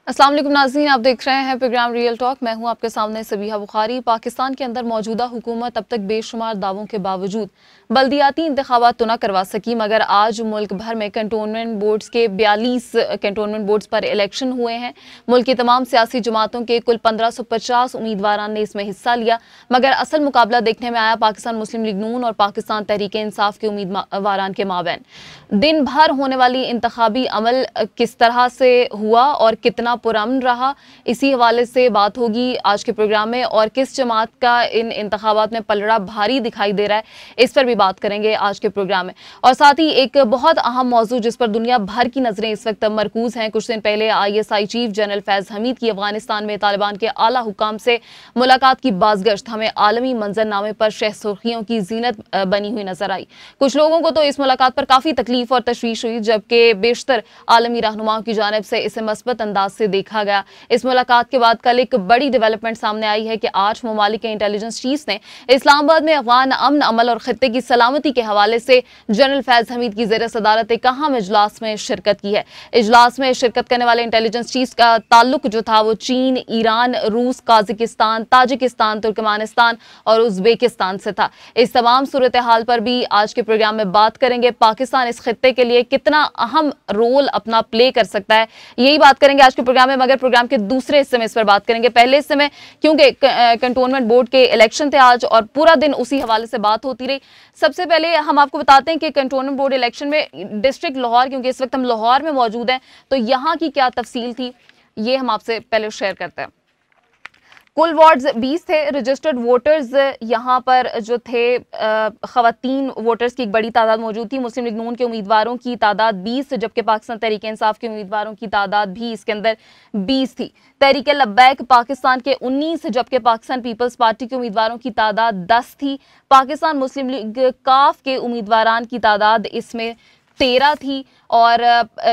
अस्सलाम वालेकुम नाज़रीन, आप देख रहे हैं प्रोग्राम रियल टॉक। मैं हूं आपके सामने सबीहा बुखारी। पाकिस्तान के अंदर मौजूदा हुकूमत अब तक बेशुमार दावों के बावजूद बल्दियाती इंतखाबात तो ना करवा सकी, मगर आज मुल्क भर में कंटोनमेंट बोर्ड्स के 42 कंटोनमेंट बोर्ड्स पर इलेक्शन हुए हैं। मुल्क की तमाम सियासी जमातों के कुल 1550 उम्मीदवारान ने इसमें हिस्सा लिया, मगर असल मुकाबला देखने में आया पाकिस्तान मुस्लिम लीग नून और पाकिस्तान तहरीक इंसाफ के उम्मीदवारान के माबैन। दिन भर होने वाली इंतखाबी अमल किस तरह से हुआ और कितना पुरअमन रहा, इसी हवाले से बात होगी आज के प्रोग्राम में। और किस जमात का इन इंतखाबात में पलड़ा भारी दिखाई दे रहा है, इस पर भी बात करेंगे आज के प्रोग्राम में। और साथ ही एक बहुत अहम मौजू जिस पर दुनिया भर की नजरें इस वक्त मरकूज हैं। कुछ दिन पहले ISI chief general Faiz Hamid की अफगानिस्तान में तालिबान के आला हुकाम से मुलाकात की बाज़गश्त हमें आलमी मंजरनामे पर शह सुर्खियों की जीनत बनी हुई नजर आई। कुछ लोगों को तो इस मुलाकात पर काफी तकलीफ और तशवीश हुई, जबकि बेशतर आलमी रहनुमाओं की जानिब से इसे मस्बत अंदाज से देखा गया। इस मुलाकात के बाद कल एक बड़ी डेवलपमेंट सामने आई है कि 8 ममालिक के इंटेलिजेंस चीफ्स ने इस्लामाबाद में अफगान अमन अमल और खित्ते की सलामती के हवाले से जनरल फैज हमीद की ज़ेर सदारत एक अहम इजलास में शिरकत की है। इजलास में शिरकत करने वाले इंटेलिजेंस चीफ्स का ताल्लुक जो था वो चीन, ईरान, रूस, काजिकिस्तान, ताजिकिस्तान, तुर्कमानिस्तान और उज्बेकिस्तान से था। इस तमाम सूरत हाल पर भी आज के प्रोग्राम में बात करेंगे। पाकिस्तान इस खित्ते के लिए कितना अहम रोल अपना प्ले कर सकता है, यही बात करेंगे आज के प्रोग्राम में। मगर प्रोग्राम के दूसरे हिस्से में इस पर बात करेंगे। पहले हिस्से में क्योंकि कंटोनमेंट बोर्ड के इलेक्शन थे आज और पूरा दिन उसी हवाले से बात होती रही, सबसे पहले हम आपको बताते हैं कि कंटोनमेंट बोर्ड इलेक्शन में डिस्ट्रिक्ट लाहौर, क्योंकि इस वक्त हम लाहौर में मौजूद हैं, तो यहाँ की क्या तफसील थी ये हम आपसे पहले शेयर करते हैं। कुल वार्ड्स 20 थे। रजिस्टर्ड वोटर्स यहाँ पर जो थे खवातीन वोटर्स की एक बड़ी तादाद मौजूद थी। मुस्लिम लीग नून के उम्मीदवारों की तादाद 20, जबकि पाकिस्तान तहरीक इंसाफ के उम्मीदवारों की तादाद भी इसके अंदर 20 थी। तहरीक लब्बैक पाकिस्तान के 19, जबकि पाकिस्तान पीपल्स पार्टी के उम्मीदवारों की तादाद 10 थी। पाकिस्तान मुस्लिम लीग काफ के उम्मीदवारान की तादाद इसमें 13 थी और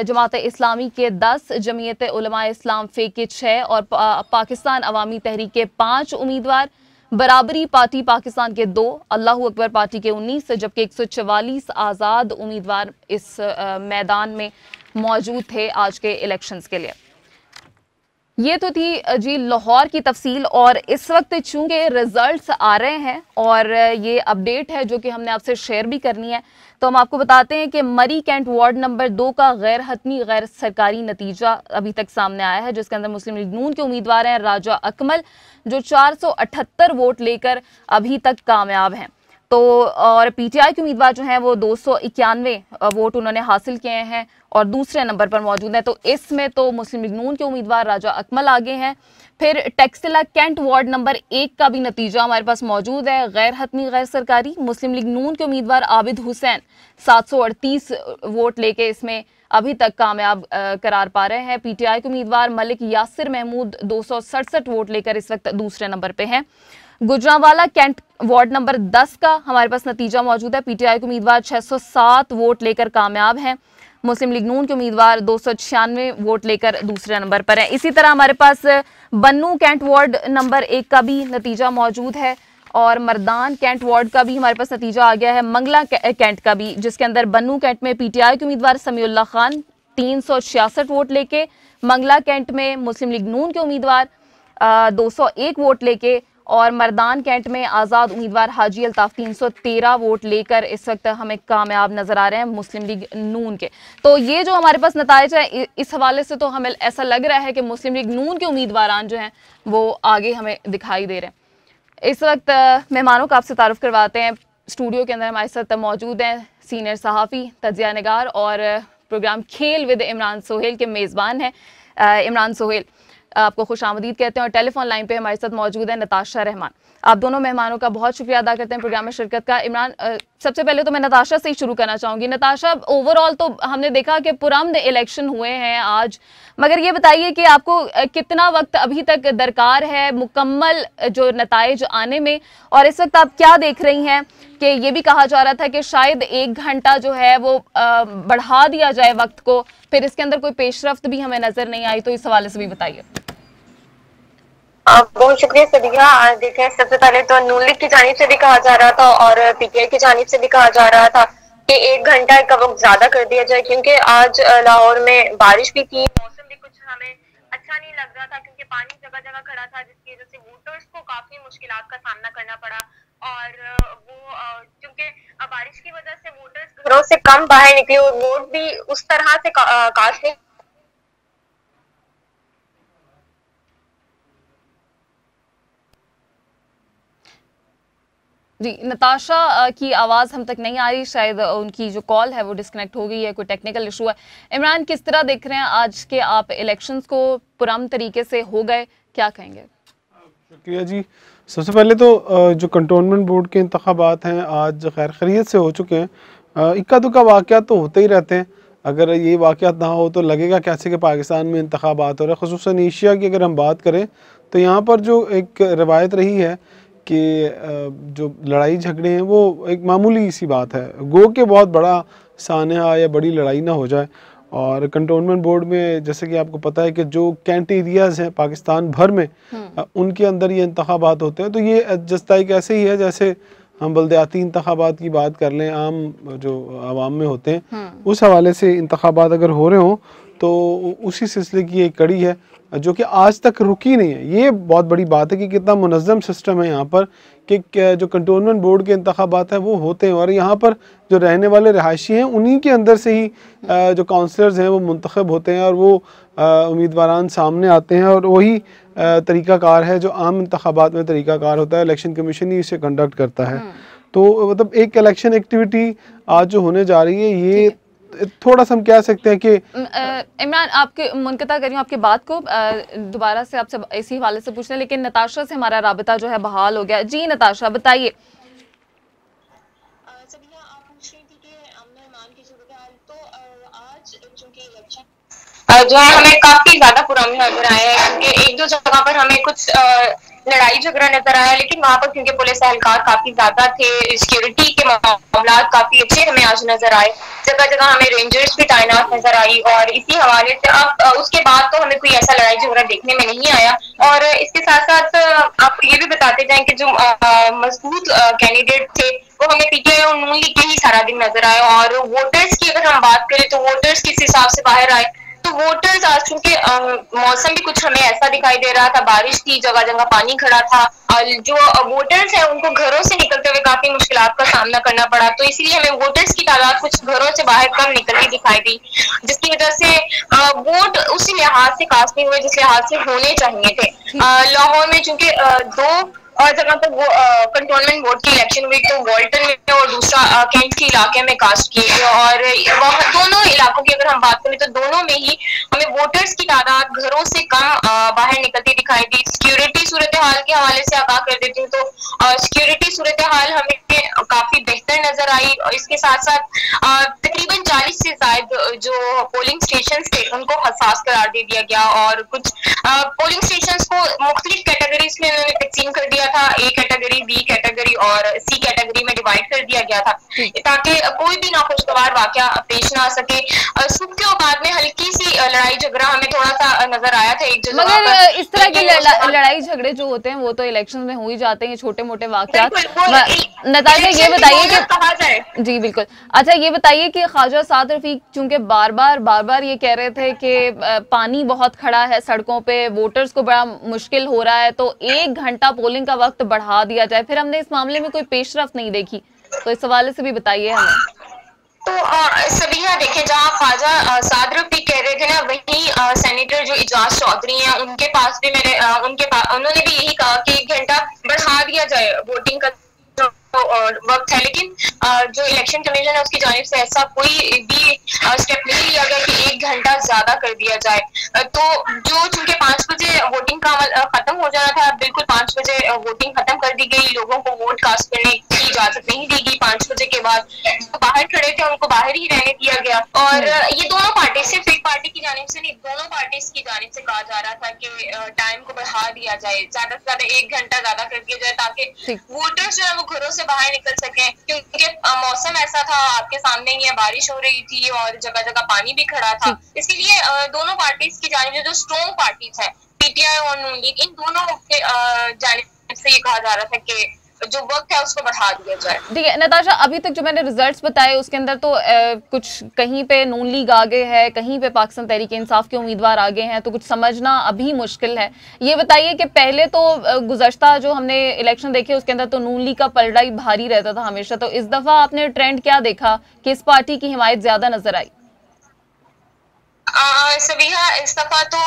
जमात इस्लामी के 10, जमीयत उलमा इस्लाम फे के 6 और पाकिस्तान अवामी तहरीक के 5 उम्मीदवार, बराबरी पार्टी पाकिस्तान के 2, अल्लाह अकबर पार्टी के 19, जबकि 144 आज़ाद उम्मीदवार इस मैदान में मौजूद थे आज के इलेक्शंस के लिए। ये तो थी जी लाहौर की तफसील। और इस वक्त चूंकि रिजल्ट्स आ रहे हैं और ये अपडेट है जो कि हमने आपसे शेयर भी करनी है, तो हम आपको बताते हैं कि मरी कैंट वार्ड नंबर 2 का गैर हतमी गैर सरकारी नतीजा अभी तक सामने आया है, जिसके अंदर मुस्लिम लीग नून के उम्मीदवार हैं राजा अकमल, जो 478 वोट लेकर अभी तक कामयाब हैं। तो और PTI के उम्मीदवार जो हैं वो 291 वोट उन्होंने हासिल किए हैं और दूसरे नंबर पर मौजूद हैं। तो इसमें तो मुस्लिम लीग नून के उम्मीदवार राजा अकमल आगे हैं। फिर टेक्सटिला कैंट वार्ड नंबर 1 का भी नतीजा हमारे पास मौजूद है, गैर हतमी गैर सरकारी। मुस्लिम लीग नून के उम्मीदवार आबिद हुसैन 738 वोट लेके इसमें अभी तक कामयाब करार पा रहे हैं। PTI के उम्मीदवार मलिक यासिर महमूद 267 वोट लेकर इस वक्त दूसरे नंबर पे हैं। गुजरांवाला कैंट वार्ड नंबर 10 का हमारे पास नतीजा मौजूद है। PTI के उम्मीदवार 607 वोट लेकर कामयाब हैं। मुस्लिम लीग नून के उम्मीदवार 296 वोट लेकर दूसरे नंबर पर हैं। इसी तरह हमारे पास बन्नू कैंट वार्ड नंबर 1 का भी नतीजा मौजूद है और मर्दान कैंट वार्ड का भी हमारे पास नतीजा आ गया है। मंगला कैंट का भी, जिसके अंदर बन्नू कैंट में PTI के उम्मीदवार समीउल्लाह खान 366 वोट लेके, मंगला कैंट में मुस्लिम लीग नून के उम्मीदवार 201 वोट लेके और मर्दान कैंट में आज़ाद उम्मीदवार हाजी अल्ताफ 313 वोट लेकर इस वक्त हमें कामयाब नजर आ रहे हैं मुस्लिम लीग नून के। तो ये जो हमारे पास नताइज है, इस हवाले से तो हमें ऐसा लग रहा है कि मुस्लिम लीग नून के उम्मीदवारान जो हैं वो आगे हमें दिखाई दे रहे हैं। इस वक्त मेहमानों का आपसे तारुफ करवाते हैं। स्टूडियो के अंदर हमारे साथ मौजूद हैं सीनियर सहाफ़ी, तजिया निगार और प्रोग्राम खेल विद इमरान सोहेल के मेज़बान हैं इमरान सोहेल, आपको खुश आमदीद कहते हैं। और टेलीफोन लाइन पे हमारे साथ मौजूद है नताशा रहमान। आप दोनों मेहमानों का बहुत शुक्रिया अदा करते हैं प्रोग्राम में शिरकत का। इमरान, सबसे पहले तो मैं नताशा से ही शुरू करना चाहूँगी। नताशा, ओवरऑल तो हमने देखा कि पुरअमन इलेक्शन हुए हैं आज, मगर ये बताइए कि आपको कितना वक्त अभी तक दरकार है मुकम्मल जो नताइज आने में, और इस वक्त आप क्या देख रही हैं कि ये भी कहा जा रहा था कि शायद 1 घंटा जो है वो बढ़ा दिया जाए वक्त को, फिर इसके अंदर कोई पेशरफ्त भी हमें नजर नहीं आई, तो इस हवाले से भी बताइए। बहुत शुक्रिया सदिया। देखें, सबसे पहले तो नून लीग की जानिब से भी कहा जा रहा था और PTI की जानिब से भी कहा जा रहा था कि 1 घंटा का वक्त ज्यादा कर दिया जाए, क्योंकि आज लाहौर में बारिश भी थी, मौसम भी कुछ हमें अच्छा अच्छा नहीं लग रहा था, क्योंकि पानी जगह जगह खड़ा था, जिसकी वजह से वोटर्स को काफी मुश्किलात का सामना करना पड़ा। और क्योंकि बारिश की वजह से वोटर्स घरों से कम बाहर निकले और वोट भी उस तरह से कास्ट नहीं। जी, नताशा की आवाज़ हम तक नहीं आ रही, शायद उनकी जो कॉल है वो डिस्कनेक्ट हो गई है, कोई टेक्निकल इशू है। इमरान, किस तरह देख रहे हैं आज के आप इलेक्शंस को? पुरअमन तरीके से हो गए, क्या कहेंगे? शुक्रिया जी। सबसे पहले तो जो कंटोनमेंट बोर्ड के इंतखाबात हैं आज खैर खैरियत से हो चुके हैं। इक्का दुक्का वाक़यात तो होते ही रहते हैं, अगर ये वाक़यात ना हो तो लगेगा कैसे कि पाकिस्तान में इंतखाबात हो रहे हैं। ख़ुसूसन एशिया की अगर हम बात करें तो यहाँ पर जो एक रवायत रही है कि जो लड़ाई झगड़े हैं वो एक मामूली सी बात है, गो के बहुत बड़ा सानहा या बड़ी लड़ाई ना हो जाए। और कंटोनमेंट बोर्ड में जैसे कि आपको पता है कि जो कैंट एरियाज़ हैं पाकिस्तान भर में उनके अंदर ये इंतखाबात होते हैं। तो ये जस्ता एक ऐसे ही है जैसे हम बल्दियाती इंतखाबात की बात कर लें, आम जो आवाम में होते हैं उस हवाले से इंतखाबात अगर हो रहे हों तो उसी सिलसिले की एक कड़ी है जो कि आज तक रुकी नहीं है। ये बहुत बड़ी बात है कि कितना मुनज़्ज़म सिस्टम है यहाँ पर कि जो कंटोनमेंट बोर्ड के इंतखाबात हैं वो होते हैं और यहाँ पर जो रहने वाले रहायशी हैं उन्हीं के अंदर से ही जो काउंसलर्स हैं वो मुंतखब होते हैं और वो उम्मीदवारान सामने आते हैं और वही तरीक़ाकार है जो आम इंतखाबात में तरीक़ाकार होता है। इलेक्शन कमीशन ही इसे कंडक्ट करता है। तो मतलब एक इलेक्शन एक्टिविटी आज जो होने जा रही है ये थोड़ा सा हम कह सकते हैं कि इमरान, आपके मुनक़ता कर रही हूँ आपकी बात को, दोबारा से आपसे इसी हवाले से पूछना, लेकिन नताशा से हमारा राबिता जो है बहाल हो गया। जी नताशा, बताइए। आप पूछ रही थी कि अमन ईमान की सूरत हाल, तो आज चूंकि इलेक्शन जो है हमें काफी ज्यादा पुरानी नजर आया है, क्योंकि एक दो जगह पर हमें कुछ लड़ाई झगड़ा नजर आया, लेकिन वहां पर क्योंकि पुलिस एहलकार काफी ज्यादा थे, सिक्योरिटी के मामला काफी अच्छे हमें आज नजर आए, जगह जगह हमें रेंजर्स भी तैनात नजर आई। और इसी हवाले से अब उसके बाद तो हमें कोई ऐसा लड़ाई झगड़ा देखने में नहीं आया। और इसके साथ साथ आपको ये भी बताते जाएं कि जो मजबूत कैंडिडेट थे वो हमें पीटीआई और नून लीग के ही सारा दिन नजर आए। और वोटर्स की अगर हम बात करें तो वोटर्स किस हिसाब से बाहर आए, तो वोटर्स आज चूंकि मौसम भी कुछ हमें ऐसा दिखाई दे रहा था, बारिश थी, जगह जगह पानी खड़ा था, और जो वोटर्स हैं उनको घरों से निकलते हुए काफी मुश्किलात का सामना करना पड़ा। तो इसलिए हमें वोटर्स की तादाद कुछ घरों से बाहर कम निकलती दिखाई दी, जिसकी वजह से वोट उसी लिहाज से कास्ट नहीं हुए जिस लिहाज से होने चाहिए थे। लाहौर में चूंकि दो और जगह पर वो कंटोनमेंट बोर्ड की इलेक्शन हुई, तो वॉल्टन में और दूसरा कैंट के इलाके में कास्ट किए गए। और वहाँ दोनों इलाकों की अगर हम बात करें तो दोनों में ही हमें वोटर्स की तादाद घरों से कम बाहर निकलती दिखाई दी। सिक्योरिटी सूरत हाल के हवाले से आगाह कर देती हूँ तो सिक्योरिटी सूरत हाल हमें काफी बेहतर नजर आई। और इसके साथ साथ तकरीबन 40 से ज्यादा जो पोलिंग स्टेशन थे उनको हसास करार दे दिया गया, और कुछ पोलिंग स्टेशन को मुख्तलिफ कैटेगरीज में उन्होंने तकसीम कर दिया था, ए कैटेगरी, बी कैटेगरी और सी कैटेगरी में डिवाइड कर दिया गया था, ताकि कोई भी नाखुशगवार वाकया पेश ना आ सके। सुबह के बाद में हल्की सी लड़ाई झगड़ा हमें थोड़ा सा नजर आया था एक जगह पर। मगर इस तरह की लड़ाई झगड़े जो होते हैं वो तो इलेक्शन में हो ही जाते हैं, छोटे मोटे वाकयात। नताशा ये बताइए कि जी बिल्कुल, अच्छा ये बताइए कि ख्वाजा साद रफीक चूंकि बार बार ये कह रहे थे कि पानी बहुत खड़ा है सड़कों पे, वोटर्स को बड़ा मुश्किल हो रहा है, तो 1 घंटा पोलिंग का वक्त बढ़ा दिया जाए, फिर हमने इस मामले में कोई पेशरफ्त नहीं देखी, तो इस हवाले से भी बताइए हमें। तो सबीहा देखें, जहाँ ख्वाजा साद रफीक कह रहे थे ना, वहीं सेनेटर जो इजाज चौधरी हैं उनके पास भी उन्होंने भी यही कहा कि 1 घंटा बढ़ा दिया जाए वोटिंग का वक्त है। लेकिन जो इलेक्शन कमीशन है उसकी जानिब से ऐसा कोई भी स्टेप नहीं लिया गया कि 1 घंटा ज्यादा कर दिया जाए। तो जो चूंकि 5 बजे वोटिंग का अमल खत्म हो जाना था, बिल्कुल 5 बजे वोटिंग खत्म कर दी गई, लोगों को वोट कास्ट करने की इजाजत नहीं दी गई 5 बजे के बाद। जो बाहर खड़े थे उनको बाहर ही रहने दिया गया। और ये दोनों पार्टी, सिर्फ एक पार्टी की जानिब से नहीं, दोनों पार्टीज की जानिब से कहा जा रहा था कि टाइम को बढ़ा दिया जाए, ज्यादा से ज्यादा 1 घंटा ज्यादा कर दिया जाए, ताकि वोटर्स जो है वो घरों से बाहर निकल सके। क्योंकि मौसम ऐसा था, आपके सामने ही है, बारिश हो रही थी और जगह जगह पानी भी खड़ा था। इसके लिए दोनों पार्टीज की जानिब जो स्ट्रॉन्ग पार्टीज हैं, पीटीआई और नून लीग, इन दोनों के जानिब से ये कहा जा रहा था कि जो वक्त है उसको बढ़ा दिया जाए। ठीक है नताशा, अभी तक जो मैंने रिजल्ट्स बताए उसके अंदर तो कुछ कहीं पे नून लीग आगे है, कहीं पे पाकिस्तान तहरीक इंसाफ के उम्मीदवार आगे हैं, तो कुछ समझना अभी मुश्किल है। ये बताइए कि पहले तो गुज़श्ता जो हमने इलेक्शन देखे उसके अंदर तो नून लीग का पलड़ा ही भारी रहता था हमेशा, तो इस दफा आपने ट्रेंड क्या देखा, किस पार्टी की हिमायत ज्यादा नजर आई? सबिहा, इस दफा तो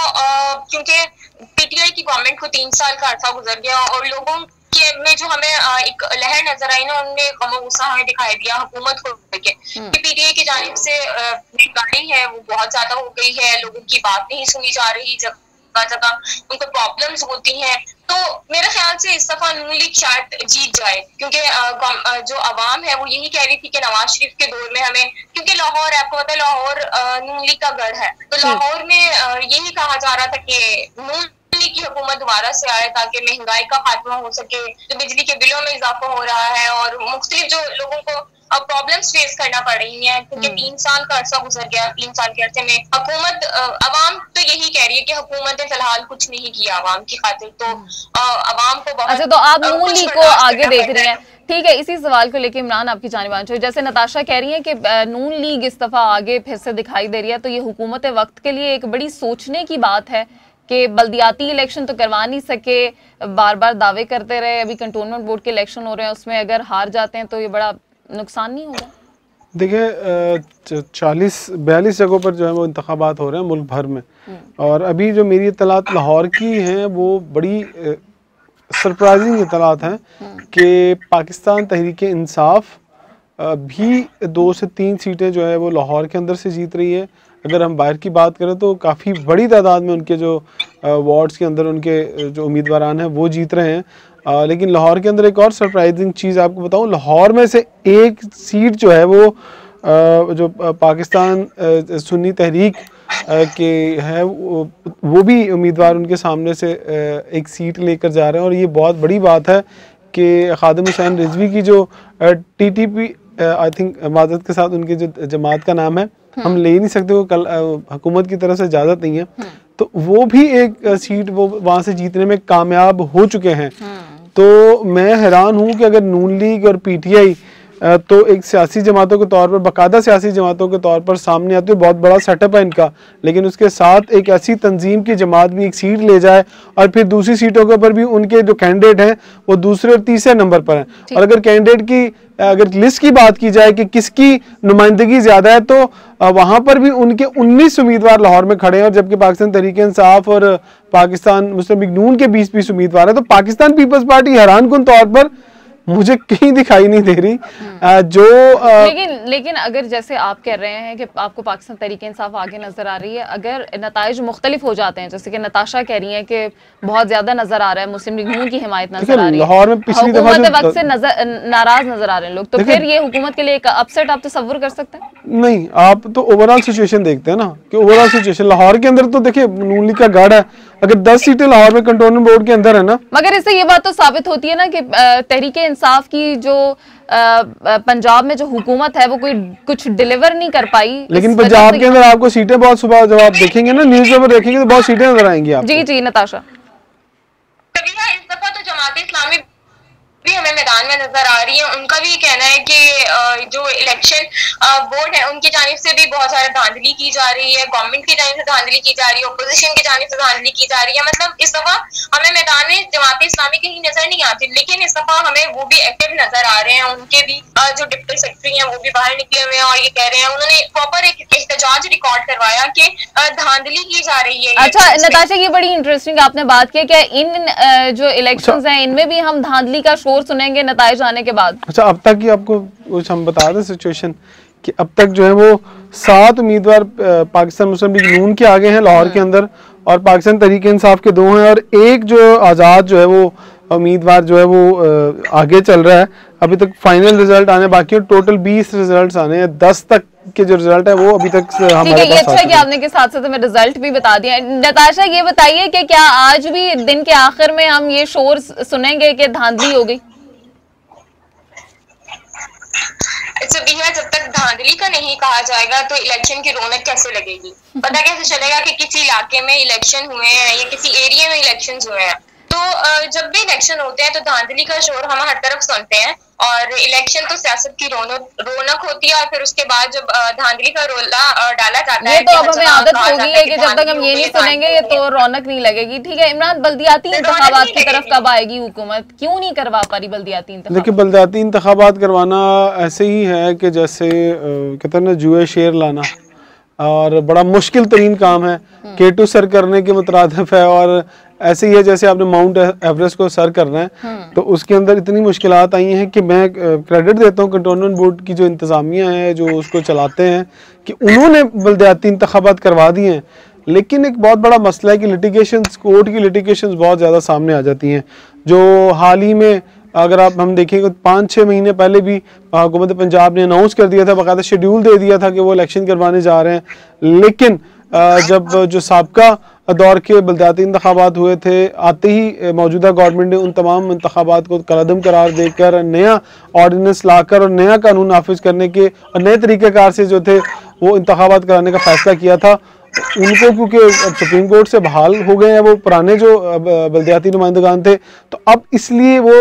क्योंकि पीटीआई की गवर्नमेंट को 3 साल का अर्सा गुजर गया और लोगों के में जो हमें एक लहर नजर आई ना, उनने गम गुस्सा हमें दिखाई दिया हुकूमत को लेके कि पीटीआई की जानिब से महंगाई है वो बहुत ज्यादा हो गई है, लोगों की बात नहीं सुनी जा रही, जगह जगह उनको प्रॉब्लम्स होती हैं। तो मेरे ख्याल से इस दफा नून लीग शायद जीत जाए, क्योंकि जो आवाम है वो यही कह रही थी कि नवाज शरीफ के दौर में हमें, क्योंकि लाहौर आपको पता है लाहौर नून लीग का गढ़ है, तो लाहौर में यही कहा जा रहा था कि नून लीग की हुकूमत दोबारा से आए ताकि महंगाई का खात्मा हो सके, जो बिजली के बिलों में इजाफा हो रहा है और मुख्तलिफ जो लोगों को प्रॉब्लम्स फेस करना पड़ रही हैं, क्योंकि 3 साल का अर्सा गुजर गया। 3 साल के अर्से में हुकूमत अवाम तो यही कह रही है कि हुकूमत ने फिलहाल कुछ नहीं किया अवाम की खातिर, तो अवाम को बहुत अच्छा, तो आप नून लीग को आगे देख रही हैं। ठीक है, इसी सवाल को लेकर इमरान आपकी जानिब चाहिए, जैसे नताशा कह रही है कि नून लीग इस दफा आगे फिर से दिखाई दे रही है, तो ये हुकूमत वक्त के लिए एक बड़ी सोचने की बात है कि बल्दियाती इलेक्शन तो करवा नहीं सके, बार बार दावे करते रहे, अभी कंटोनमेंट बोर्ड के इलेक्शन हो रहे हैं उसमें अगर हार जाते हैं तो ये बड़ा नुकसान नहीं होगा? देखिए 40-42 जगहों पर जो है वो इंतखाबात हो रहे हैं मुल्क भर में, और अभी जो मेरी इत्तलात लाहौर की हैं वो बड़ी सरप्राइजिंग इत्तलात हैं कि पाकिस्तान तहरीक इंसाफ भी 2 से 3 सीटें जो है वो लाहौर के अंदर से जीत रही है। अगर हम बाहर की बात करें तो काफ़ी बड़ी तादाद में उनके जो वार्ड्स के अंदर उनके जो उम्मीदवारान हैं वो जीत रहे हैं। लेकिन लाहौर के अंदर एक और सरप्राइजिंग चीज़ आपको बताऊं, लाहौर में से एक सीट जो है वो जो पाकिस्तान सुन्नी तहरीक के है वो भी उम्मीदवार उनके सामने से एक सीट लेकर जा रहे हैं, और ये बहुत बड़ी बात है कि खादिम हुसैन रिजवी की जो टीटीपी आई थिंक माजरत के साथ उनकी जो जमात का नाम है हम ले नहीं सकते, वो कल हुकूमत की तरफ से इजाज़त नहीं है, तो वो भी एक सीट वो वहाँ से जीतने में कामयाब हो चुके हैं। तो मैं हैरान हूँ कि अगर नून लीग और पीटीआई तो एक सियासी जमातों के तौर पर, बाकायदा सियासी जमातों के तौर पर सामने आते हैं, बहुत बड़ा सेटअप है इनका, लेकिन उसके साथ एक ऐसी तंजीम की जमात भी एक सीट ले जाए और फिर दूसरी सीटों के ऊपर भी उनके जो कैंडिडेट हैं वो दूसरे और तीसरे नंबर पर हैं, और अगर कैंडिडेट की अगर लिस्ट की बात की जाए कि किसकी नुमाइंदगी ज़्यादा है तो वहाँ पर भी उनके 19 उम्मीदवार लाहौर में खड़े हैं, और जबकि पाकिस्तान तहरीक इंसाफ और पाकिस्तान मुस्लिम लीग नून के 20-20 उम्मीदवार हैं। तो पाकिस्तान पीपल्स पार्टी हैरानकुन तौर पर मुझे कहीं दिखाई नहीं दे रही जो लेकिन अगर जैसे आप कह रहे हैं कि आपको पाकिस्तान तहरीक इंसाफ आगे नजर आ रही है, अगर नताइज मुख्तलिफ हो जाते हैं, जैसे कि नताशा कह रही है कि बहुत ज्यादा नजर आ रहा है मुस्लिम लीग नून की हिमायत नजर आ रही है, लाहौर में पिछली दफा वक्त से नाराज नजर आ रहे हैं लोग, तो फिर ये हुकूमत के लिए एक अपसेट आप तस्वुर कर सकते हैं? नहीं, आप तो ओवरऑल सिचुएशन देखते हैं ना कि ओवरऑल सिचुएशन लाहौर के अंदर तो देखिए नून लीग का गढ़ है, अगर 10 सीटें लाहौर में कंटोनमेंट बोर्ड के अंदर है ना, मगर इससे ये बात तो साबित होती है ना कि तहरीक इंसाफ की जो पंजाब में जो हुकूमत है वो कोई कुछ डिलीवर नहीं कर पाई। लेकिन पंजाब के अंदर आपको सीटें बहुत, सुबह जब आप देखेंगे ना न्यूज़ पेपर देखेंगे तो बहुत सीटें नजर आएंगी आपको। जी जी नताशा, इस दफा तो जमात इस्लामी भी हमें मैदान में नजर आ रही है, उनका भी कहना है कि जो इलेक्शन बोर्ड है उनकी जानिब से भी बहुत सारा धांधली की जा रही है, गवर्नमेंट की जानिब से धांधली की जा रही है, अपोजिशन की जानिब से धांधली की जा रही है। मतलब इस दफा हमें मैदान में जमात इस्लामी कहीं नजर नहीं आती, लेकिन इस दफा हमें वो भी एक्टिव नजर आ रहे हैं। उनके भी जो डिप्टी सेक्रेटरी हैं वो भी बाहर निकले हुए हैं और ये कह रहे हैं, उन्होंने प्रॉपर एक एहतजाज रिकॉर्ड करवाया कि धांधली की जा रही है। अच्छा नताशा, ये बड़ी इंटरेस्टिंग आपने बात की कि इन जो इलेक्शंस हैं इनमें भी हम धांधली का शोर सुनेंगे नताइज आने के बाद। अच्छा, अब तक की आपको कुछ हम बता दें सिचुएशन कि अब तक जो है वो 7 उम्मीदवार पाकिस्तान मुस्लिम लीग नून के आगे हैं लाहौर के अंदर, और पाकिस्तान तहरीक इंसाफ के 2 हैं, और एक जो आज़ाद जो है वो उम्मीदवार जो है वो आगे चल रहा है। अभी तक फाइनल रिजल्ट आने बाकी है, टोटल 20 रिजल्ट आने हैं, 10 तक के जो रिजल्ट है वो अभी तक हमारे पास। ये अच्छा है कि आपने के साथ साथ हमें रिजल्ट भी बता दिया। नताशा, ये बताइए कि क्या आज भी दिन के आखिर में हम ये शोर सुनेंगे कि धांधली हो गई? जब तक धांधली का नहीं कहा जाएगा तो इलेक्शन की रौनक कैसे लगेगी? पता कैसे चलेगा कि किसी इलाके में इलेक्शन हुए हैं या किसी एरिया में इलेक्शन हुए हैं? तो जब भी इलेक्शन होते हैं तो धांधली का शोर हम हर तरफ सुनते हैं, और इलेक्शन तो सियासत की रौनक होती है, और फिर उसके बाद जब धांधली का रोला डाला जाता है, ये तो अब हमें आदत हो गई है कि जब तक हम ये नहीं सुनेंगे ये तो रौनक नहीं लगेगी। ठीक है इमरान, बल्दियाती इंतखाबात की तरफ कब आएगी हुकूमत, क्यों नहीं करवा पा रही बल्दियाती इंतखाबात? देखिए, बल्दियाती इंतखाबात करवाना ऐसे ही है कि जैसे कहते हैं ना जुए शेर लाना, और बड़ा मुश्किल तरीन काम है। K2 सर करने के मुतरादिफ है, और ऐसे ही है जैसे आपने माउंट एवरेस्ट को सर करना है, तो उसके अंदर इतनी मुश्किलात आई हैं कि मैं क्रेडिट देता हूँ कंटोनमेंट बोर्ड की जो इंतज़ामिया है, जो उसको चलाते हैं, कि उन्होंने बल्दियाती इंतखाबात करवा दिए हैं। लेकिन एक बहुत बड़ा मसला है कि लिटिगेशंस, कोर्ट की लिटिगेशंस बहुत ज़्यादा सामने आ जाती हैं। जो हाल ही में अगर हम देखेंगे 5-6 महीने पहले भी हुकूमत पंजाब ने अनाउंस कर दिया था, बाकायदा शेड्यूल दे दिया था कि वो इलेक्शन करवाने जा रहे हैं। लेकिन जब जो साबका दौर के बल्दियाती इंतखाबात हुए थे, आते ही मौजूदा गवर्नमेंट ने उन तमाम इंतखाबात को कलअदम करार देकर नया ऑर्डिनेंस लाकर और नया कानून नाफिज करने के और नए तरीक़ेकार से जो थे वो इंतखाबात कराने का फैसला किया था। उनको क्योंकि सुप्रीम कोर्ट से बहाल हो गए हैं वो पुराने जो बल्दियाती नुमाइंदगान थे, तो अब इसलिए वो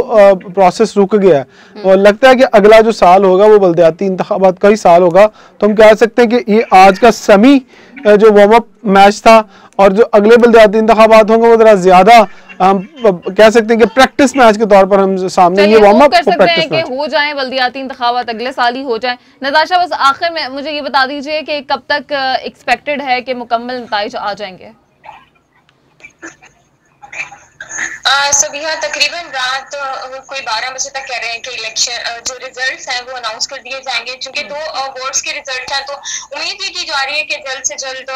प्रोसेस रुक गया है। और लगता है कि अगला जो साल होगा वो बल्दियाती इंतखाबात का ही साल होगा। तो हम कह सकते हैं कि ये आज का सेमी जो वार्म अप मैच था, और जो अगले बल्दियाती इंतखाबात होंगे वो जरा ज्यादा हम कह सकते हैं कि प्रैक्टिस मैच के तौर पर हम सामने ये वार्म अप कर सकते हैं कि हो जाए बल्दियाती इंतखाबात अगले साल ही हो जाए। नताशा, बस आखिर में मुझे ये बता दीजिए कि कब तक एक्सपेक्टेड है कि मुकम्मल नताइज आ जाएंगे? सबिहा तकरीबन रात कोई 12 बजे तक कह रहे हैं कि इलेक्शन जो रिजल्ट्स हैं वो अनाउंस कर दिए जाएंगे। चूंकि 2 बोर्ड्स के रिजल्ट हैं, तो उम्मीद ये की जा रही है कि जल्द से जल्द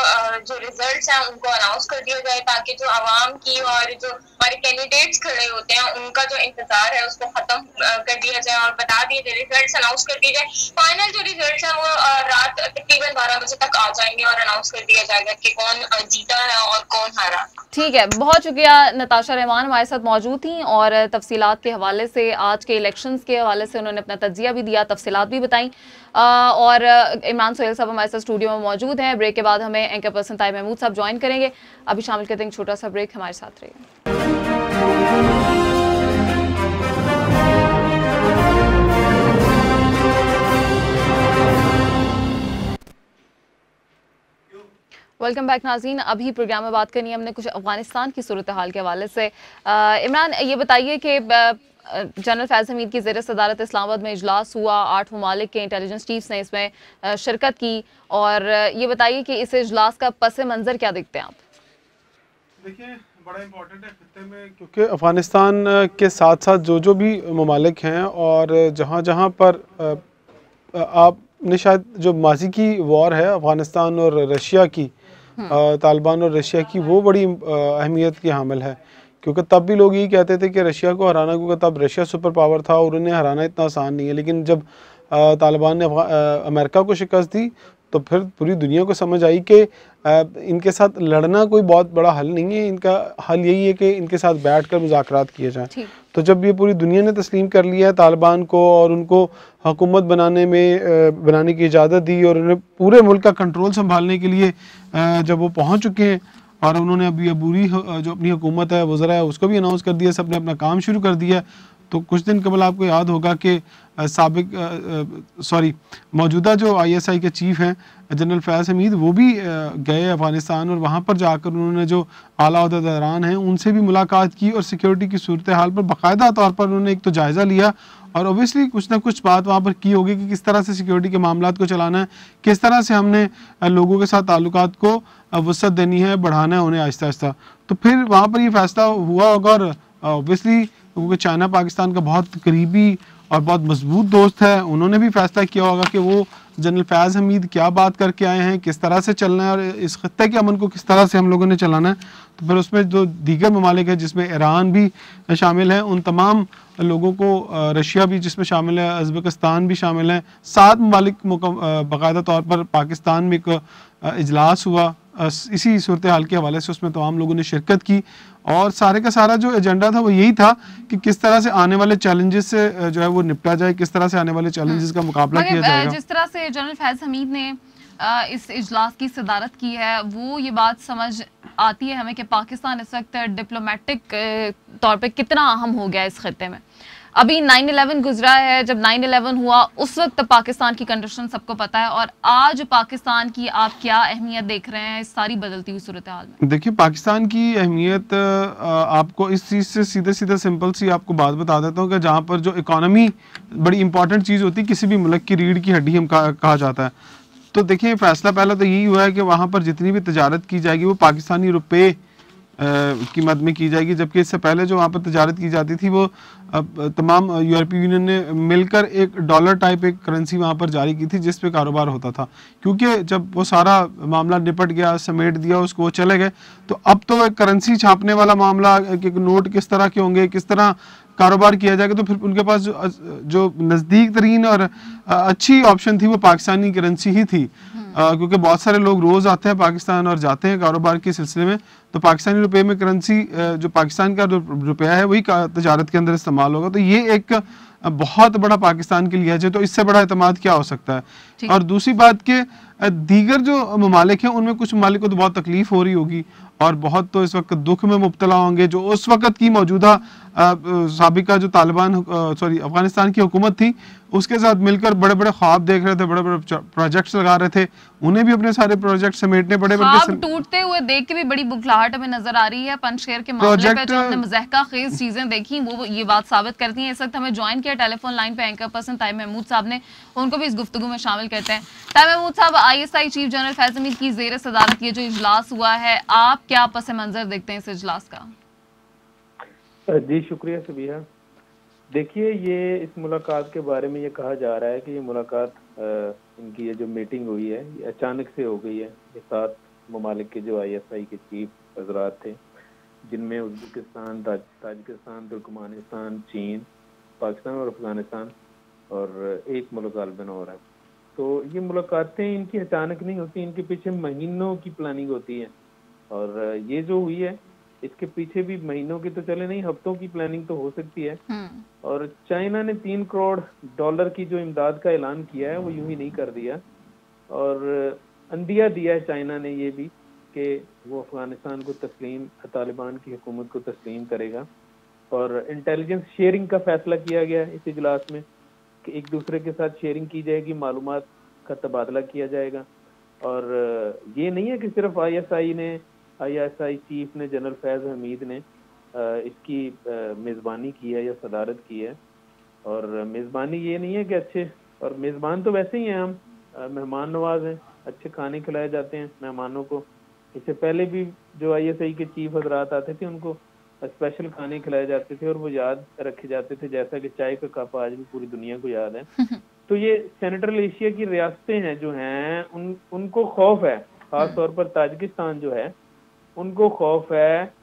जो रिजल्ट्स हैं उनको अनाउंस कर दिया जाए, ताकि जो आवाम की और जो हमारे कैंडिडेट्स खड़े होते हैं उनका जो इंतजार है उसको खत्म कर दिया जाए और बता दिए जाए, रिजल्ट्स अनाउंस कर दिए जाए। फाइनल जो रिजल्ट्स हैं वो रात तकरीबन 12 बजे तक आ जाएंगे और अनाउंस कर दिया जाएगा कि कौन जीता है और कौन हारा। ठीक है, बहुत शुक्रिया। नताशा रहमान हमारे साथ मौजूद थी और तफसीलात के हवाले से, आज के इलेक्शंस के हवाले से उन्होंने अपना तज्जिया भी दिया, तफसीलात भी बताई। और इमरान सोहेल साहब हमारे साथ स्टूडियो में मौजूद हैं। ब्रेक के बाद हमें एंकर पर्सन ताई महमूद साहब ज्वाइन करेंगे। अभी शामिल करते हैं छोटा सा ब्रेक, हमारे साथ रहिए। वेलकम बैक नाज़रीन। अभी प्रोग्राम में बात करनी है हमने कुछ अफगानिस्तान की सूरत हाल के हवाले से। इमरान, ये बताइए कि जनरल फैज़ हमीद की ज़ेर सदारत इस्लामाबाद में इजलास हुआ, 8 ममालिक के इंटेलिजेंस चीफ्स ने इसमें शिरकत की, और ये बताइए कि इस इजलास का पस मंज़र क्या देखते हैं आप? देखिए, बड़ा इम्पोर्टेंट है खत्ते में, क्योंकि अफ़गानिस्तान के साथ साथ जो भी ममालिक हैं और जहाँ पर आपने शायद जो माजी की वॉर है अफ़गानिस्तान और रशिया की, तालिबान और रशिया की, वो बड़ी अहमियत की हामिल है। क्योंकि तब भी लोग यही कहते थे कि रशिया को हराना, क्योंकि तब रशिया सुपर पावर था और उन्हें हराना इतना आसान नहीं है। लेकिन जब तालिबान ने अमेरिका को शिकस्त दी तो फिर पूरी दुनिया को समझ आई कि इनके साथ लड़ना कोई बहुत बड़ा हल नहीं है, इनका हल यही है कि इनके साथ बैठकर मुज़ाकरात किए जाएं। तो जब ये पूरी दुनिया ने तस्लीम कर लिया है तालिबान को और उनको हुकूमत बनाने की इजाज़त दी और उन्हें पूरे मुल्क का कंट्रोल संभालने के लिए जब वो पहुँच चुके हैं और उन्होंने अभी अबूरी जो अपनी हुकूमत है, वज़रा है, उसको भी अनाउंस कर दिया, सब ने अपना काम शुरू कर दिया। तो कुछ दिन कबल आपको याद होगा कि मौजूदा जो ISI के चीफ हैं जनरल फैज़ हमीद, वो भी गए अफ़गानिस्तान और वहाँ पर जाकर उन्होंने जो आला ओहदेदारान हैं उनसे भी मुलाकात की और सिक्योरिटी की सूरत हाल पर बाकायदा तौर पर उन्होंने एक तो जायज़ा लिया, और ओबियसली कुछ ना कुछ बात वहाँ पर की होगी कि किस तरह से सिक्योरिटी के मामलात को चलाना है, किस तरह से हमने लोगों के साथ ताल्लुकात को वसअत देनी है, बढ़ाना है उन्हें आहिस्ता आहिस्ता। तो फिर वहाँ पर ये फैसला हुआ होगा, और ओबियसली क्योंकि चाइना पाकिस्तान का बहुत करीबी और बहुत मजबूत दोस्त है, उन्होंने भी फैसला किया होगा कि वो जनरल फैज़ हमीद क्या बात करके आए हैं, किस तरह से चलना है और इस खत्ते के अमन को किस तरह से हम लोगों ने चलाना है। तो फिर उसमें जो दीगर ममालिक है जिसमें ईरान भी शामिल है, उन तमाम लोगों को, रशिया भी जिसमें शामिल है, उज़्बेकिस्तान भी शामिल है, 7 ममालिक बाकायदा तौर पर पाकिस्तान में एक इजलास हुआ इसी सूरत हाल के हवाले से, उसमें तमाम लोगों ने शिरकत की और सारे का सारा जो एजेंडा था वो यही था कि किस तरह से आने वाले चैलेंजेस से जो है वो निपटा जाए, किस तरह से आने वाले चैलेंजेस का मुकाबला किया जाएगा। जिस तरह से जनरल फैज़ हमीद ने इस इजलास की सदारत की है, वो ये बात समझ आती है हमें कि पाकिस्तान इस वक्त डिप्लोमेटिक तौर पे कितना अहम हो गया इस खत्ते में। अभी 9/11 गुजरा है, जब 9/11 हुआ उस वक्त पाकिस्तान की कंडीशन सबको पता है, और आज पाकिस्तान की आप क्या अहमियत देख रहे हैं इस सारी बदलती हुई सूरत हाल में? देखिए, पाकिस्तान की अहमियत आपको इस चीज़ से सीधे सीधे सिंपल सी आपको बात बता देता हूँ कि जहाँ पर जो इकोनॉमी बड़ी इंपॉर्टेंट चीज़ होती है, किसी भी मुल्क की रीढ़ की हड्डी हम कहा जाता है, तो देखिए फैसला पहला तो यही हुआ है कि वहाँ पर जितनी भी तजारत की जाएगी वो पाकिस्तानी रुपए की मद में की जाएगी, जबकि इससे पहले जो वहाँ पर तजारत की जाती थी वो तमाम यूरोपीय यूनियन ने मिलकर एक डॉलर टाइप एक करेंसी वहाँ पर जारी की थी जिस पे कारोबार होता था। क्योंकि जब वो सारा मामला निपट गया, समेट दिया उसको, वो चले गए, तो अब तो एक करेंसी छापने वाला मामला, एक नोट किस तरह के होंगे, किस तरह कारोबार किया जाएगा, तो फिर उनके पास जो नज़दीक तरीन और अच्छी ऑप्शन थी वो पाकिस्तानी करेंसी ही थी। क्योंकि बहुत सारे लोग रोज़ आते हैं पाकिस्तान और जाते हैं कारोबार के सिलसिले में, तो पाकिस्तानी रुपए में करेंसी जो पाकिस्तान का रुपया है वही तजारत के अंदर इस्तेमाल होगा। तो ये एक बहुत बड़ा पाकिस्तान के लिए है, तो इससे बड़ा एतमाद क्या हो सकता है। और दूसरी बात के दीगर जो ममालिक हैं उनमें कुछ ममालिक को तो बहुत तकलीफ हो रही होगी और बहुत तो इस वक्त दुख में मुब्तला होंगे, जो उस वक्त की मौजूदा साबिका जो अफगानिस्तान की हुकूमत थी उसके साथ मिलकर बड़े बड़े ख्वाब देख रहे थे, बड़े बड़े प्रोजेक्ट्स लगा रहे थे, उन्हें भी अपने सारे प्रोजेक्ट समेटने पड़े। ख्वाब टूटते हुए देख के भी बड़ी बुखलाहट हमें नजर आ रही है। पंजशेर के मामले पे जो हमने मज़हका खेज चीजें देखी वो ये बात साबित करती हैं। इस वक्त हमें ज्वाइन किया टेलीफोन लाइन पे एंकर पर्सन ताइब महमूद साहब ने, उनको भी इस गुफ्तगू में शामिल करते हैं। ताइब महमूद साहब, ISI चीफ जनरल फैज़ हमीद की ज़ेर सदारत ये जो इजलास हुआ है, आप क्या पस मंजर देखते हैं इस इजलास का? जी शुक्रिया सबिहा। देखिए, ये इस मुलाकात के बारे में ये कहा जा रहा है कि ये मुलाकात इनकी ये जो मीटिंग हुई है ये अचानक से हो गई है। ये 7 ममालिक के जो ISI के चीफ हजरात थे, जिनमें उज़्बेकिस्तान, ताजिकिस्तान, तुर्कमानिस्तान, चीन, पाकिस्तान और अफगानिस्तान और एक मुल्क गालिबन और है। तो ये मुलाकातें इनकी अचानक नहीं होती, इनके पीछे महीनों की प्लानिंग होती है। और ये जो हुई है इसके पीछे भी महीनों की तो चले नहीं, हफ्तों की प्लानिंग तो हो सकती है। और चाइना ने 3 करोड़ डॉलर की जो इमदाद का ऐलान किया है वो यूं ही नहीं कर दिया, और अंदिया दिया है चाइना ने ये भी कि वो अफगानिस्तान को तस्लीम, तालिबान की हुकूमत को तस्लीम करेगा। और इंटेलिजेंस शेयरिंग का फैसला किया गया इस इजलास में कि एक दूसरे के साथ शेयरिंग की जाएगी, मालूमात का तबादला किया जाएगा। और ये नहीं है कि सिर्फ ISI चीफ ने, जनरल फैज़ हमीद ने इसकी मेज़बानी की है या सदारत की है। और मेज़बानी ये नहीं है कि अच्छे, और मेज़बान तो वैसे ही हैं हम, मेहमान नवाज हैं, अच्छे खाने खिलाए जाते हैं मेहमानों को। इससे पहले भी जो ISI के चीफ हजरात आते थे उनको स्पेशल खाने खिलाए जाते थे और वो याद रखे जाते थे, जैसा कि चाय का कप आज भी पूरी दुनिया को याद है। तो ये सेंट्रल एशिया की रियासतें हैं जो हैं उनको खौफ है, खास तौर पर ताजिकिस्तान जो है उनको खौफ है,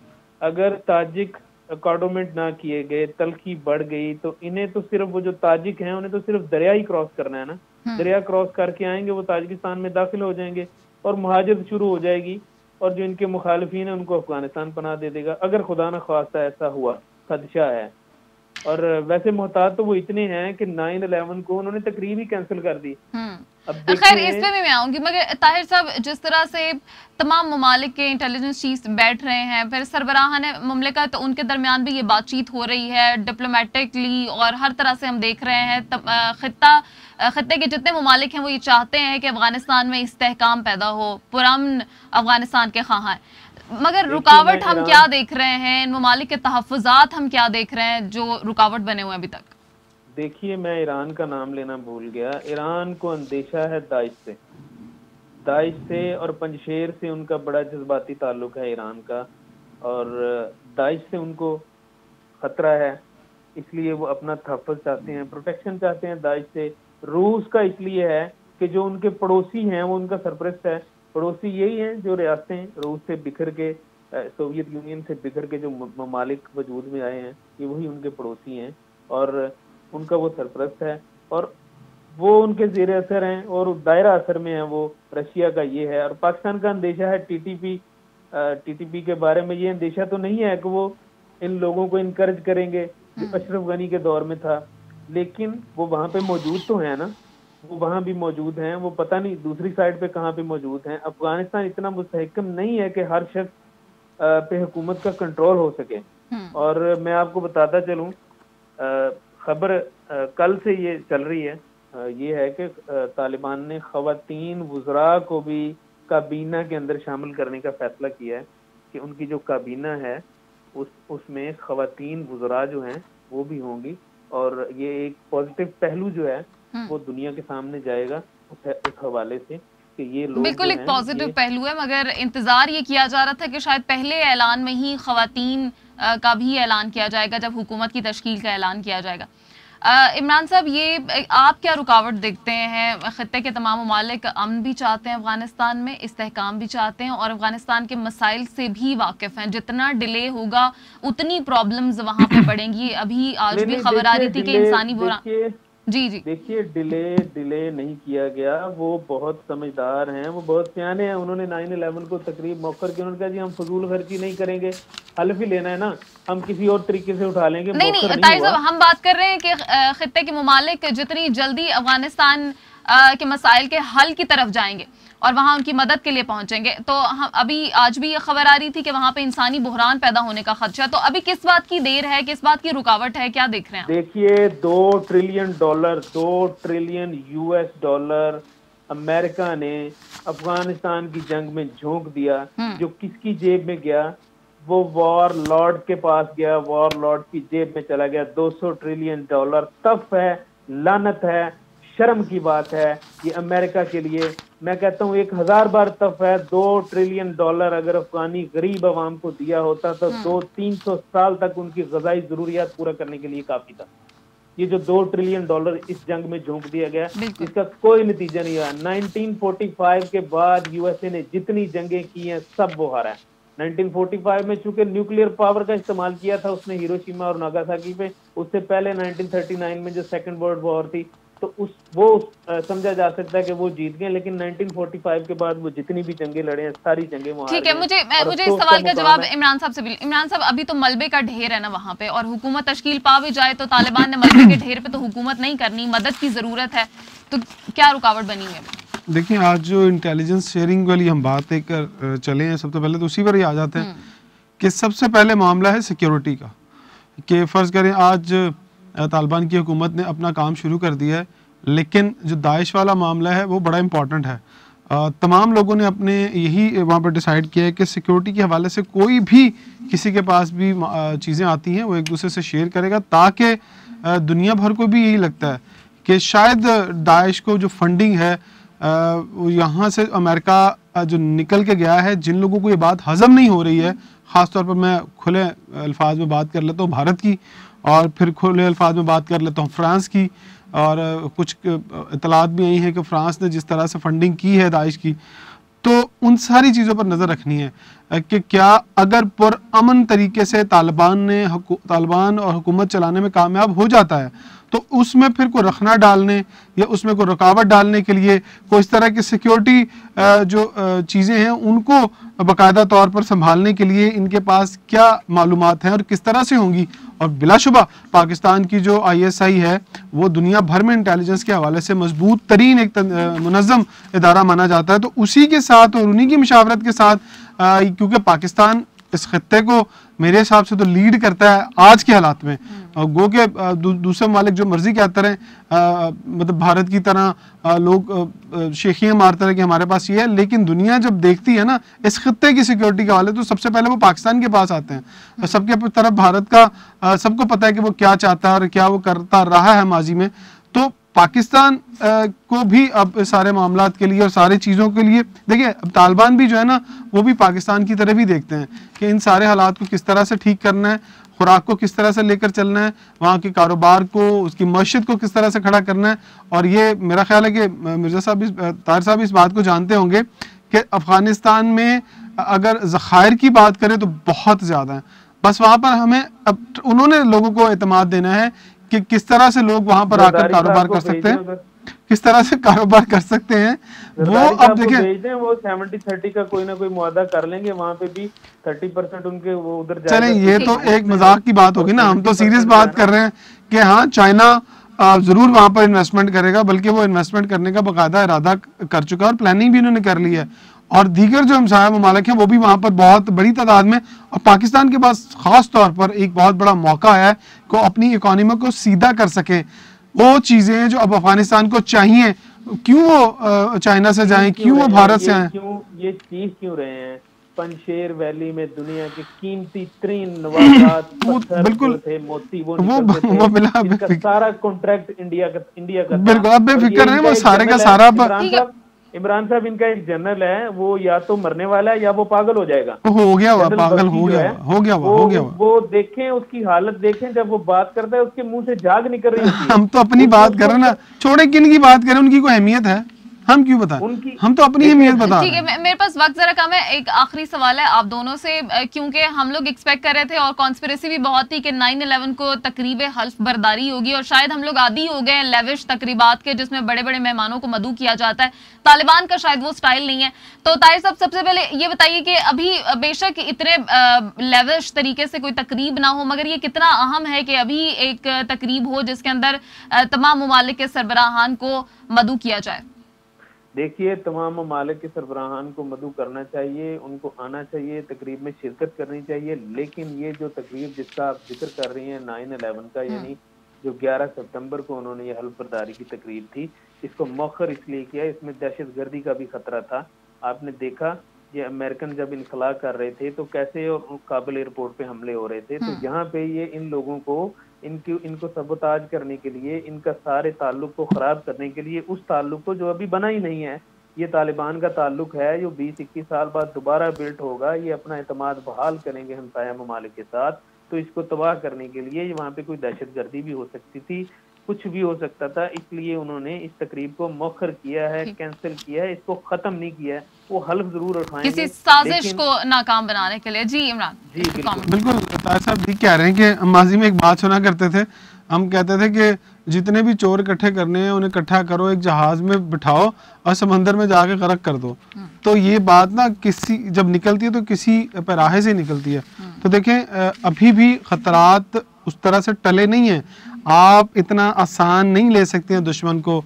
अगर ताजिक अकॉर्डोमेंट ना किए गए, तलखी बढ़ गई, तो इन्हें तो सिर्फ वो जो ताजिक हैं उन्हें तो सिर्फ दरिया ही क्रॉस करना है ना, दरिया क्रॉस करके आएंगे, वो ताजिकिस्तान में दाखिल हो जाएंगे और मुहाजिरत शुरू हो जाएगी, और जो इनके मुखालिफिन है उनको अफगानिस्तान पनाह दे देगा, अगर खुदा न ख्वास्ता ऐसा हुआ, खदशा है। और वैसे मोहतात तो वो इतने हैं कि 9/11 को उन्होंने तकरीब ही कैंसिल कर दी। खैर इस पे भी मैं आऊंगी, मगर ताहिर साहब, जिस तरह से तमाम ममालिक के इंटेलिजेंस चीफ बैठ रहे हैं, फिर सरबराहान मुमलिकत तो उनके दरमियान भी ये बातचीत हो रही है डिप्लोमेटिकली, और हर तरह से हम देख रहे हैं खत्ते के जितने ममालिक हैं वो ये चाहते हैं कि अफगानिस्तान में इस्तेहकाम पैदा हो, पुरअमन अफगानिस्तान के ख्वाह हैं। मगर रुकावट हम क्या देख रहे हैं, इन ममालिक के तहफ़्फ़ुज़ात हम क्या देख रहे हैं जो रुकावट बने हुए हैं अभी तक? देखिए, मैं ईरान का नाम लेना भूल गया। ईरान को अंदेशा है दाइश से और पंजशेर से उनका बड़ा जज्बाती ताल्लुक है ईरान का, और दाइश से उनको खतरा है, इसलिए वो अपना तहफ़्फ़ुज़ चाहते हैं, प्रोटेक्शन चाहते हैं दाइश से। रूस का इसलिए है कि जो उनके पड़ोसी हैं वो उनका सरपरस्त है। पड़ोसी यही हैं जो रियासतें रूस से बिखर के, सोवियत यूनियन से बिखर के जो ममालिक वजूद में आए हैं, ये वही उनके पड़ोसी हैं और उनका वो सरपरस्त है, और वो उनके ज़ेर असर हैं और दायरा असर में है वो रशिया का ये है। और पाकिस्तान का अंदेशा है TTP के बारे में। ये अंदेशा तो नहीं है कि वो इन लोगों को इनकरेज करेंगे जो अशरफ गनी के दौर में था, लेकिन वो वहाँ पे मौजूद तो है ना, वो वहाँ भी मौजूद हैं, वो पता नहीं दूसरी साइड पे कहाँ पे मौजूद हैं। अफगानिस्तान इतना मुस्तहकम नहीं है कि हर शख्स पे हुकूमत का कंट्रोल हो सके। और मैं आपको बताता चलूं, खबर कल से ये चल रही है, ये है कि तालिबान ने ख़वातीन वुज़रा को भी काबीना के अंदर शामिल करने का फैसला किया है कि उनकी जो काबीना है उसमें ख़वातीन वुज़रा जो हैं वो भी होंगी। और ये एक पॉजिटिव पहलू जो है वो दुनिया के सामने जाएगा उस हवाले से कि ये लोग बिल्कुल एक पॉजिटिव पहलू है, मगर इंतजार ये किया जा रहा था कि शायद पहले ऐलान में ही ख़वातीन का भी ऐलान किया जाएगा जब हुकूमत की तश्कील का ऐलान किया जाएगा। इमरान साहब, ये आप क्या रुकावट देखते हैं? खत्ते के तमाम ममालिक अमन भी चाहते हैं अफगानिस्तान में, इस्तेहकाम भी चाहते हैं और अफगानिस्तान के मसाइल से भी वाकिफ हैं। जितना डिले होगा उतनी प्रॉब्लम्स वहाँ पे बढ़ेंगी। अभी आज भी खबर आ रही थी कि इंसानी बुरा जी देखिए, डिले नहीं किया गया। वो बहुत समझदार हैं, वो बहुत सियाने हैं। उन्होंने 9/11 को तकरीब मौखर की, उन्होंने कहा जी हम फजूल खर्ची नहीं करेंगे, हल्फ ही लेना है ना, हम किसी और तरीके से उठा लेंगे। नहीं ताहिर साहब, हम बात कर रहे हैं कि खित्ते के ममालिक जितनी जल्दी अफगानिस्तान के मसाइल के हल की तरफ जाएंगे और वहाँ उनकी मदद के लिए पहुंचेंगे, तो हम अभी आज भी ये खबर आ रही थी कि वहाँ पे इंसानी बुहरान पैदा होने का खदशा। तो अभी किस बात की देर है, किस बात की रुकावट है, क्या देख रहे हैं? देखिए, $2 ट्रिलियन US अमेरिका ने अफगानिस्तान की जंग में झोंक दिया। जो किसकी जेब में गया? वो वॉर लॉर्ड के पास गया, वॉर लॉर्ड की जेब में चला गया। $200 ट्रिलियन तफ है, लानत है, शर्म की बात है ये अमेरिका के लिए। मैं कहता हूँ 1000 बार तफ है। $2 ट्रिलियन अगर अफगानी गरीब आवाम को दिया होता तो 200-300 साल तक उनकी ग़िज़ाई ज़रूरियात पूरा करने के लिए काफी था। ये जो $2 ट्रिलियन इस जंग में झोंक दिया गया, इसका कोई नतीजा नहीं हुआ। 1945 के बाद यूएसए ने जितनी जंगें की हैं सब वो हारा है। 1945 में चूंकि न्यूक्लियर पावर का इस्तेमाल किया था उसने हिरोशिमा और नागासाकी पे, उससे पहले 1939 में जो सेकंड वर्ल्ड वॉर थी तो वो समझा जा सकता है कि वो जीत गए। लेकिन 1945 के बाद वो जितनी भी जंगें लड़े हैं सारी जंगें वो हार गए। ठीक है, मुझे इस सवाल का जवाब इमरान साहब से भी। इमरान साहब, अभी तो मलबे का ढेर है ना वहाँ पे, और हुकूमत तश्कील पा भी जाए तो तालिबान ने मलबे के ढेर पे तो हुकूमत नहीं करनी, मदद की जरूरत है, तो क्या रुकावट बनी है? देखिए, आज जो इंटेलिजेंस शेयरिंग वाली हम बात लेकर चले हैं, सबसे पहले तो उसी पर ही आ जाते हैं कि सबसे पहले मामला है सिक्योरिटी का। कि फ़र्ज़ करें आज तालिबान की हुकूमत ने अपना काम शुरू कर दिया है, लेकिन जो दाइश वाला मामला है वो बड़ा इम्पॉर्टेंट है। तमाम लोगों ने अपने यही वहाँ पर डिसाइड किया है कि सिक्योरिटी के हवाले से कोई भी किसी के पास भी चीज़ें आती हैं वो एक दूसरे से शेयर करेगा, ताकि दुनिया भर को भी यही लगता है कि शायद दाइश को जो फंडिंग है यहाँ से अमेरिका जो निकल के गया है, जिन लोगों को ये बात हज़म नहीं हो रही है, ख़ास तौर पर मैं खुले अल्फाज में बात कर लेता हूँ भारत की, और फिर खुले अल्फाज में बात कर लेता हूँ फ्रांस की, और कुछ इतलात भी आई हैं कि फ्रांस ने जिस तरह से फंडिंग की है दाइश की, तो उन सारी चीज़ों पर नज़र रखनी है कि क्या अगर पुरअमन तरीके से तालिबान और हुकूमत चलाने में कामयाब हो जाता है तो उसमें फिर कोई रखना डालने या उसमें कोई रुकावट डालने के लिए कोई इस तरह की सिक्योरिटी जो चीज़ें हैं उनको बाकायदा तौर पर संभालने के लिए इनके पास क्या मालूमात हैं और किस तरह से होंगी। और बिलाशुबा पाकिस्तान की जो ISI है वो दुनिया भर में इंटेलिजेंस के हवाले से मजबूत तरीन एक मुनज़्ज़म इदारा माना जाता है। तो उसी के साथ और उन्हीं की मशावरत के साथ, क्योंकि पाकिस्तान इस खत्ते को मेरे हिसाब से तो लीड करता है आज के हालात में, गो के दूसरे मालिक जो मर्जी कहते रहे, मतलब भारत की तरह लोग शेखियाँ मारते रहे कि हमारे पास ये है, लेकिन दुनिया जब देखती है ना इस खत्ते की सिक्योरिटी के हवाले तो सबसे पहले वो पाकिस्तान के पास आते हैं। सबके तरफ भारत का सबको पता है कि वो क्या चाहता है और क्या वो करता रहा है माजी में। तो पाकिस्तान को भी अब सारे मामलात के लिए और सारी चीज़ों के लिए, देखिए अब तालिबान भी जो है ना वो भी पाकिस्तान की तरफ ही देखते हैं कि इन सारे हालात को किस तरह से ठीक करना है, खुराक को किस तरह से लेकर चलना है, वहाँ के कारोबार को, उसकी मस्जिद को किस तरह से खड़ा करना है। और ये मेरा ख्याल है कि मिर्ज़ा साहब ताहिर साहब इस बात को जानते होंगे कि अफ़गानिस्तान में अगर ज़खायर की बात करें तो बहुत ज़्यादा है, बस वहाँ पर हमें अब उन्होंने लोगों को एतमाद देना है कि किस तरह से लोग वहां पर आकर कारोबार कर सकते हैं, किस तरह से कारोबार कर सकते हैं। वो अब देखें वो 70-30 का कोई ना कोई मुआदा कर लेंगे, वहां पे भी 30% उनके वो उधर जाएगा। चलें, ये तो एक मजाक की बात होगी ना, हम तो सीरियस बात कर रहे हैं कि हाँ चाइना जरूर वहां पर इन्वेस्टमेंट करेगा, बल्कि वो इन्वेस्टमेंट करने का बाकायदा इरादा कर चुका है और प्लानिंग भी उन्होंने कर ली है। और दीगर जो हमसाया ममालिक हैं वो भी वहाँ पर बहुत बड़ी तादाद में, और पाकिस्तान के पास ख़ास तौर पर एक बहुत बड़ा मौका है कि अपनी इकोनॉमी को सीधा कर सके। वो चीज़ें जो अब अफगानिस्तान को चाहिए, क्यों वो चाइना से जाएं, क्यों वो भारत से आए, क्यों ये चीज क्यों रहे हैं? पंजशेर वैली में दुनिया के कीमती तरीन नवाजात पत्थर बिल्कुल थे, मोती वो सारा कॉन्ट्रैक्ट इंडिया का बिल्कुल अब बेफिक्र है वो सारे का सारा। इमरान साहब इनका एक जनरल है, वो या तो मरने वाला है या वो पागल हो जाएगा। हो गया हुआ पागल, हो गया वो देखें उसकी हालत देखें, जब वो बात करता है उसके मुंह से झाग निकल रही है। हम तो अपनी बात कर रहे हैं ना, छोड़े किन की बात करें, उनकी कोई अहमियत है, हम क्यों बताएं, हम तो अपनी अहमियत बता रहे हैं। ठीक है, मेरे पास वक्त जरा कम है, एक आखिरी सवाल है आप दोनों से, क्योंकि हम लोग एक्सपेक्ट कर रहे थे और कॉन्स्पिरेसी भी बहुत थी कि 9/11 को तकरीब हल्फ बर्दारी होगी, और शायद हम लोग आदी हो गए लेविश तकरीबात के जिसमें बड़े बड़े मेहमानों को मदऊ किया जाता है। तालिबान का शायद वो स्टाइल नहीं है। तो ताहिर साहब, सबसे पहले ये बताइए कि अभी बेशक इतने लेविश तरीके से कोई तकरीब ना हो, मगर ये कितना अहम है कि अभी एक तकरीब हो जिसके अंदर तमाम ममालिक के सरबराहान को मदऊ किया जाए। देखिए, तमाम ममालिक के सरबराहान को मदऊ करना चाहिए, उनको आना चाहिए, तकरीब में शिरकत करनी चाहिए, लेकिन ये जो तकरीब जिसका आप जिक्र कर रही हैं 9/11 का, यानी जो 11 सितंबर को उन्होंने ये हल्फ बर्दारी की तकरीब थी, इसको मौखर इसलिए किया, इसमें दहशतगर्दी का भी खतरा था। आपने देखा ये अमेरिकन जब इनखला कर रहे थे तो कैसे और काबुल एयरपोर्ट पे हमले हो रहे थे, तो यहाँ पे ये इन लोगों को इनको सबोताज करने के लिए, इनका सारे ताल्लुक को खराब करने के लिए, उस ताल्लुक को जो अभी बना ही नहीं है, ये तालिबान का ताल्लुक है जो 20-21 साल बाद दोबारा बिल्ट होगा, ये अपना एतमाद बहाल करेंगे हमसाया ममालिक के साथ, तो इसको तबाह करने के लिए वहाँ पे कोई दहशतगर्दी भी हो सकती थी, कुछ भी हो सकता था, इसलिए उन्होंने इस तकरीब को मौखर किया है, कैंसिल किया है, इसको खत्म नहीं किया है। वो हल्फ जरूर उठाएंगे किसी साजिश को नाकाम बनाने के लिए। जी इमरान। जी बिल्कुल ताज साहब ठीक कह रहे हैं कि माजी में एक बात सुना करते थे, हम कहते थे कि जितने भी चोर इकट्ठे करने हैं उन्हें इकट्ठा करो, एक जहाज में बिठाओ और समंदर में जाके गर्क कर दो। तो ये बात ना किसी जब निकलती है तो किसी पैराहे से निकलती है। तो देखें अभी भी खतरात उस तरह से टले नहीं है, आप इतना आसान नहीं ले सकते हैं दुश्मन को।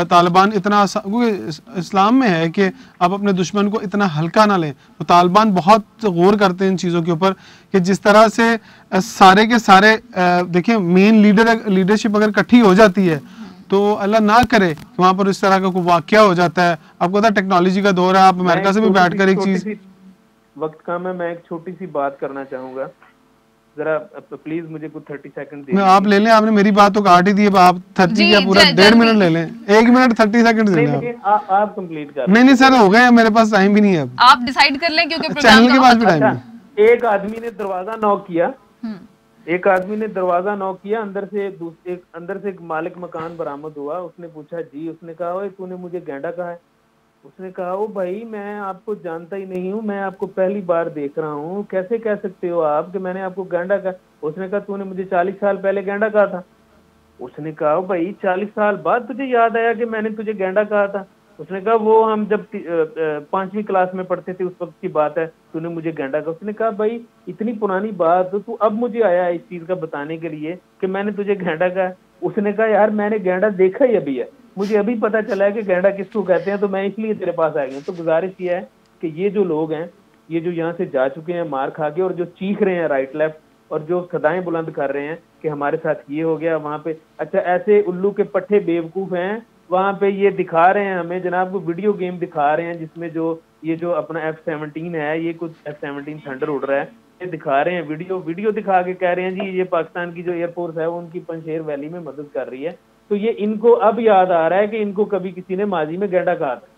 तालिबान इतना आसान, क्योंकि इस्लाम में है कि आप अपने दुश्मन को इतना हल्का ना लें, तो तालिबान बहुत गौर करते हैं इन चीज़ों के ऊपर कि जिस तरह से सारे के सारे देखिए मेन लीडरशिप अगर इकट्ठी हो जाती है तो अल्लाह ना करे कि वहाँ पर इस तरह का कोई वाक़या हो जाता है। आपको पता है टेक्नोलॉजी का दौर है, आप अमेरिका से भी बैठ कर एक चीज़, वक्त कम है, मैं एक छोटी सी बात करना चाहूँगा, जरा प्लीज मुझे कुछ 30 सेकंड दे। आप ले लें, आपने मेरी बात तो काट ही दी, आप 30 या पूरा 1.5 मिनट ले लें, 1 मिनट 30 सेकंड ले लें आप कंप्लीट कर। नहीं सर हो गए, मेरे पास टाइम भी नहीं है, आप डिसाइड कर लें क्योंकि चैनल के पास भी टाइम नहीं। एक आदमी ने दरवाजा नॉक किया, एक आदमी ने दरवाजा नॉक किया, अंदर से एक मालिक मकान बरामद हुआ, उसने पूछा जी, उसने कहा ओए तूने मुझे गेंडा कहा है? उसने कहा ओ भाई मैं आपको जानता ही नहीं हूँ, मैं आपको पहली बार देख रहा हूँ, कैसे कह सकते हो आप कि मैंने आपको गेंडा कहा? उसने कहा तूने मुझे 40 साल पहले गेंडा कहा था। उसने कहा भाई 40 साल बाद तुझे याद आया कि मैंने तुझे गेंडा कहा था? उसने कहा वो हम जब 5वीं क्लास में पढ़ते थे उस वक्त की बात है, तूने मुझे गेंडा कहा। उसने कहा भाई इतनी पुरानी बात तो तू अब मुझे आया इस चीज का बताने के लिए कि मैंने तुझे गेंडा कहा? उसने कहा यार मैंने गेंडा देखा ही अभी है, मुझे अभी पता चला है कि गेंडा किसको कहते हैं, तो मैं इसलिए तेरे पास आ गया। तो गुजारिश ये है कि ये जो लोग हैं, ये जो यहाँ से जा चुके हैं मार खा के और जो चीख रहे हैं राइट लेफ्ट और जो सदाएं बुलंद कर रहे हैं कि हमारे साथ ये हो गया वहां पे, अच्छा ऐसे उल्लू के पट्टे बेवकूफ हैं, वहां पे ये दिखा रहे हैं हमें जनाब को वीडियो गेम दिखा रहे हैं जिसमें जो ये जो अपना F-17 है, ये कुछ F-17 थंडर उड़ रहा है, ये दिखा रहे हैं वीडियो दिखा के कह रहे हैं जी ये पाकिस्तान की जो एयरफोर्स है वो उनकी पंजशेर वैली में मदद कर रही है। तो ये इनको अब याद आ रहा है कि इनको कभी किसी ने माजी में गेंडा कहा था।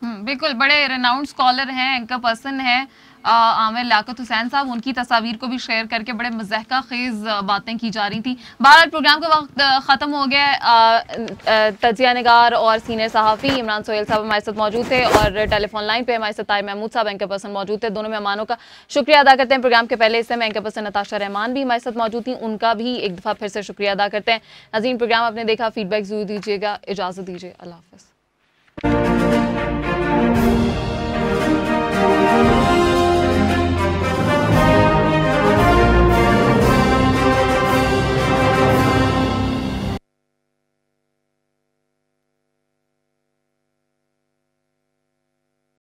बिल्कुल, बड़े रेनाउंड स्कॉलर हैं, एंकर पर्सन है आमिर लियाकत हुसैन साहब, उनकी तस्वीर को भी शेयर करके बड़े मज़हका खेज बातें की जा रही थी। बहरहाल प्रोग्राम का वक्त ख़त्म हो गया। तजिया निगार और सीनियर सहाफ़ी इमरान सोहेल साहब हमारे साथ मौजूद थे और टेलीफोन लाइन पे हमारे साथ ताई महमूद साहब एंकर पर्सन मौजूद थे। दोनों मेहमानों का शुक्रिया अदा करते हैं। प्रोग्राम के पहले हिस्से में एंकर पर्सन नताशा रहमान भी हमारे साथ मौजूद थी, उनका भी एक दफ़ा फिर से शुक्रिया अदा करते हैं। नाज़रीन, प्रोग्राम आपने देखा, फीडबैक ज़रूर दीजिएगा। इजाज़त दीजिए, अल्लाह हाफ़िज़।